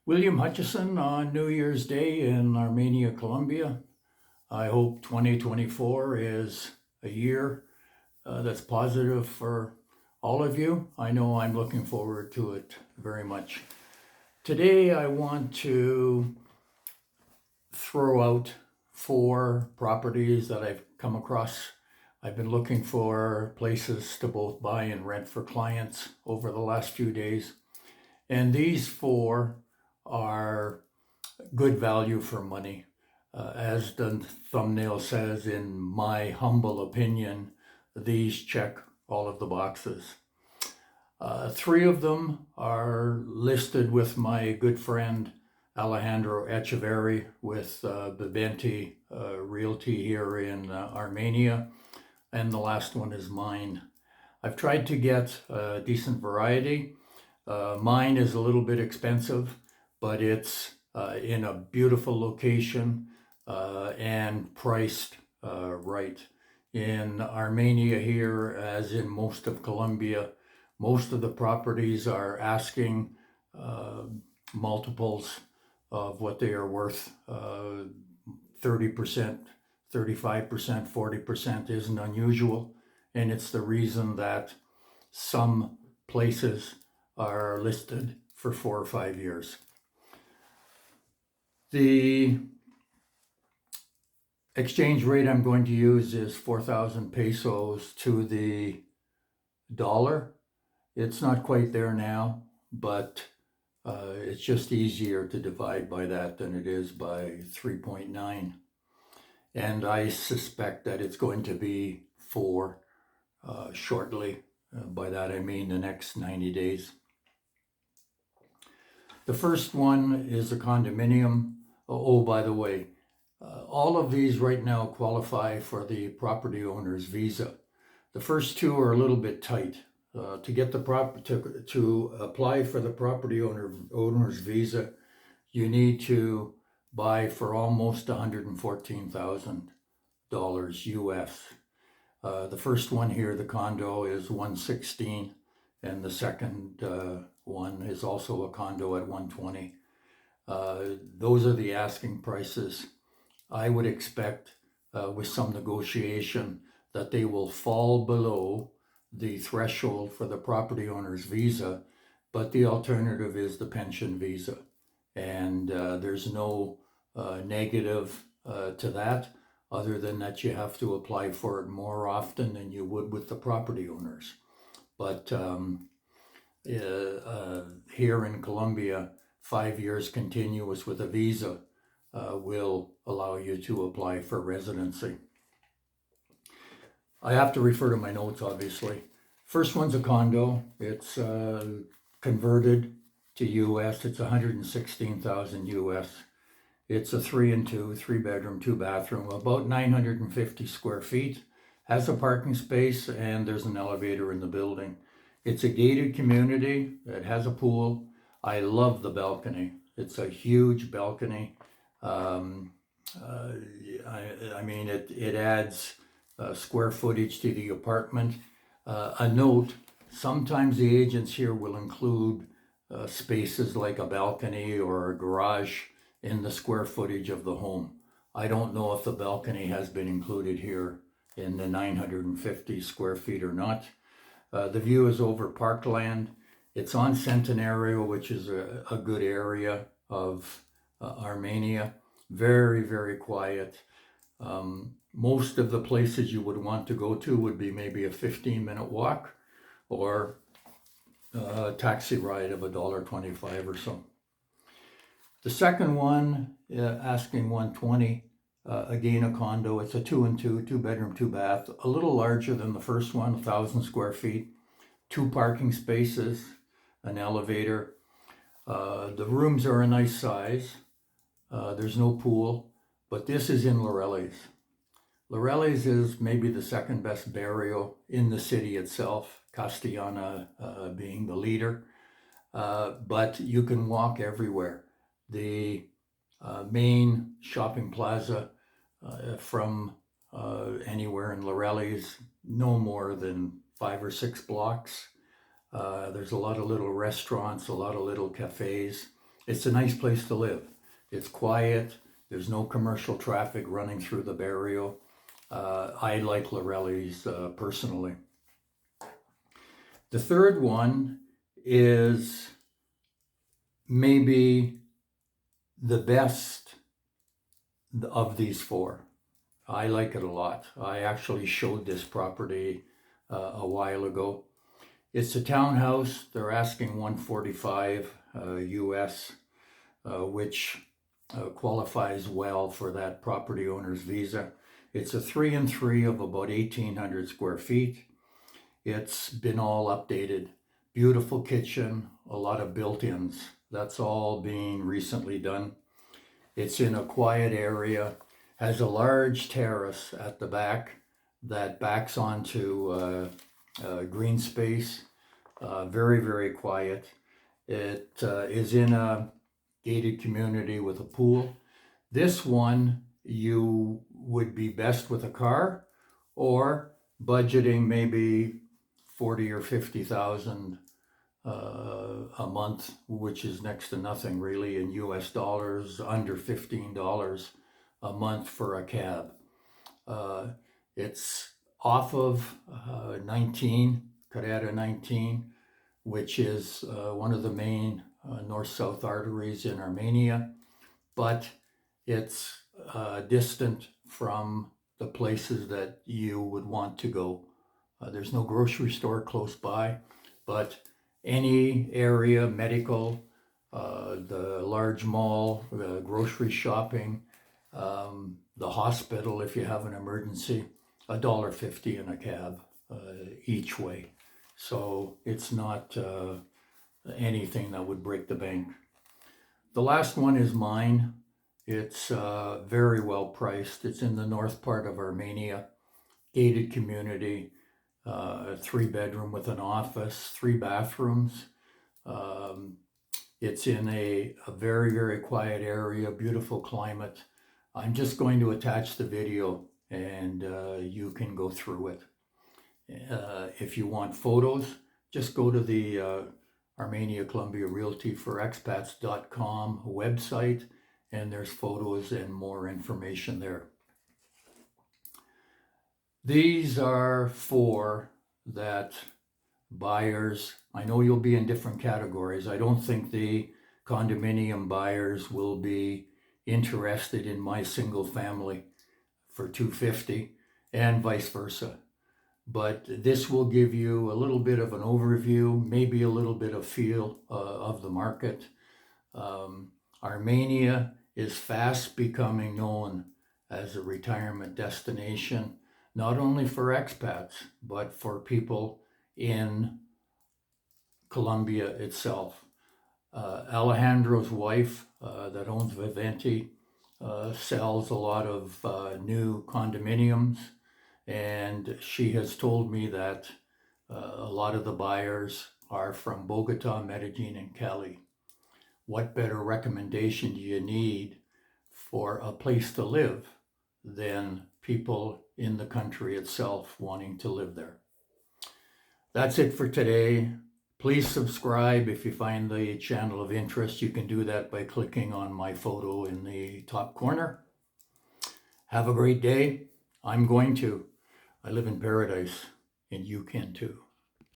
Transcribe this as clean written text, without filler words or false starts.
William Hutchison on New Year's Day in Armenia, Colombia. I hope 2024 is a year that's positive for all of you. I know I'm looking forward to it very much. Today I want to throw out 4 properties that I've come across. I've been looking for places to both buy and rent for clients over the last few days. And these 4 are good value for money. As the thumbnail says, in my humble opinion, these check all of the boxes. 3 of them are listed with my good friend Alejandro Echeverri with Bibenti Realty here in Armenia, and the last one is mine. I've tried to get a decent variety. Mine is a little bit expensive, but it's in a beautiful location and priced right. In Armenia here, as in most of Colombia, most of the properties are asking multiples of what they are worth. 30%, 35%, 40% isn't unusual, and it's the reason that some places are listed for 4 or 5 years. The exchange rate I'm going to use is 4,000 pesos to the dollar. It's not quite there now, but it's just easier to divide by that than it is by 3.9. And I suspect that it's going to be 4 shortly. By that I mean the next 90 days. The first one is a condominium. Oh, by the way, all of these right now qualify for the property owner's visa. The first 2 are a little bit tight. To get the to apply for the property owner's visa, you need to buy for almost $114,000 US. The first one here, the condo, is 116, and the second one is also a condo at 120. Those are the asking prices. I would expect with some negotiation that they will fall below the threshold for the property owner's visa, but the alternative is the pension visa. And there's no negative to that, other than that you have to apply for it more often than you would with the property owners. But here in Colombia, 5 years continuous with a visa will allow you to apply for residency. I have to refer to my notes, obviously. First one's a condo. It's converted to US. It's 116,000 US. It's a 3 and 2, 3 bedroom, 2 bathroom, about 950 square feet. Has a parking space, and there's an elevator in the building. It's a gated community. It has a pool. I love the balcony. It's a huge balcony. I mean, it adds square footage to the apartment. A note, sometimes the agents here will include spaces like a balcony or a garage in the square footage of the home. I don't know if the balcony has been included here in the 950 square feet or not. The view is over parkland. It's on Centenario, which is a good area of Armenia. Very, very quiet. Most of the places you would want to go to would be maybe a 15-minute walk or a taxi ride of $1.25 or so. The second one, asking 120, again a condo. It's a 2 and 2, 2 bedroom, 2 bath, a little larger than the first one, 1,000 square feet, 2 parking spaces, an elevator. The rooms are a nice size. There's no pool, but this is in Laureles. Laureles is maybe the second best barrio in the city itself, Castellana being the leader, but you can walk everywhere. The main shopping plaza from anywhere in Laureles, no more than 5 or 6 blocks. There's a lot of little restaurants, a lot of little cafes. It's a nice place to live. It's quiet. There's no commercial traffic running through the barrio. I like Lorelli's personally. The third one is maybe the best of these four. I like it a lot. I actually showed this property a while ago. It's a townhouse. They're asking $145 US, which qualifies well for that property owner's visa. It's a 3-and-3 of about 1,800 square feet. It's been all updated. Beautiful kitchen, a lot of built-ins. That's all being recently done. It's in a quiet area, has a large terrace at the back that backs onto green space. Very, very quiet. It is in a gated community with a pool. This one you would be best with a car, or budgeting maybe 40 or 50,000 a month, which is next to nothing really in US dollars, under $15 a month for a cab. It's off of 19, Carrera 19, which is one of the main north-south arteries in Armenia, but it's distant from the places that you would want to go. There's no grocery store close by, but any area, medical, the large mall, the grocery shopping, the hospital if you have an emergency, $1.50 in a cab each way. So it's not anything that would break the bank. The last one is mine. It's very well priced. It's in the north part of Armenia, gated community, 3-bedroom with an office, 3 bathrooms. It's in a very, very quiet area, beautiful climate. I'm just going to attach the video and you can go through it. If you want photos, just go to the Armenia Columbia Realty for Expats.com website, and there's photos and more information there. These are 4 that buyers, I know you'll be in different categories. I don't think the condominium buyers will be interested in my single family for $250 and vice versa. But this will give you a little bit of an overview, maybe a little bit of feel of the market. Armenia is fast becoming known as a retirement destination, not only for expats, but for people in Colombia itself. Alejandro's wife that owns Viventi sells a lot of new condominiums, and she has told me that a lot of the buyers are from Bogota, Medellin, and Cali. What better recommendation do you need for a place to live than people in the country itself wanting to live there? That's it for today. Please subscribe if you find the channel of interest. You can do that by clicking on my photo in the top corner. Have a great day. I'm going to. I live in paradise, and you can too.